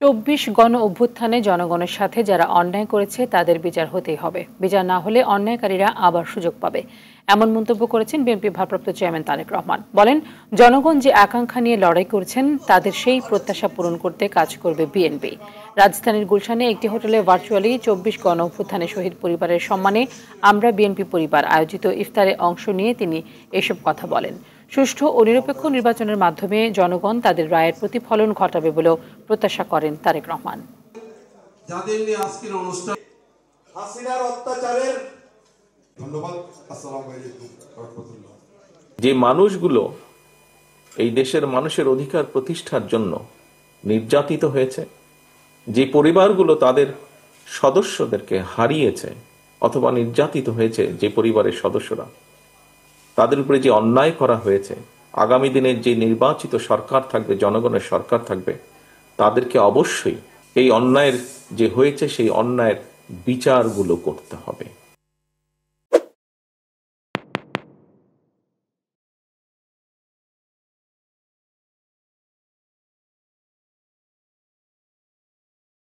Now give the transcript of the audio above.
২৪ গণ অভ্যুত্থানে জনগণের সাথে যারা অন্যায় করেছে তাদের বিচার হতেই হবে। বিচার না হলে অন্যায়কারীরা আবার সুযোগ পাবে, এমন মন্তব্য করেছেন বিএনপি ভারপ্রাপ্ত চেয়ারম্যান তারেক রহমান। বলেন, জনগণ যে আকাঙ্ক্ষা নিয়ে লড়াই করছেন তাদের সেই প্রত্যাশা পূরণ করতে কাজ করবে বিএনপি। রাজধানীর গুলশানে একটি হোটেলে ভার্চুয়ালি ২৪ গণ অভ্যুত্থানে শহীদ পরিবারের সম্মানে আমরা বিএনপি পরিবার আয়োজিত ইফতারে অংশ নিয়ে তিনি এসব কথা বলেন। সুষ্ঠু ও নিরপেক্ষ নির্বাচনের মাধ্যমে জনগণ তাদের রায়ের প্রতিফলন ঘটাবে বলেও প্রত্যাশা করেন তারেক রহমান। যাদের নিয়ে আজকের অনুষ্ঠান হাসিনার অত্যাচারের ধন্যবাদ। আসসালামু আলাইকুম ওয়া রাহমাতুল্লাহ। যে মানুষগুলো এই দেশের মানুষের অধিকার প্রতিষ্ঠার জন্য নির্যাতিত হয়েছে, যে পরিবারগুলো তাদের সদস্যদেরকে হারিয়েছে অথবা নির্যাতিত হয়েছে, যে পরিবারের সদস্যরা, তাদের উপরে যে অন্যায় করা হয়েছে, আগামী দিনের যে নির্বাচিত সরকার থাকবে, জনগণের সরকার থাকবে, তাদেরকে অবশ্যই এই অন্যায়ের যে হয়েছে সেই অন্যায়ের বিচারগুলো করতে হবে।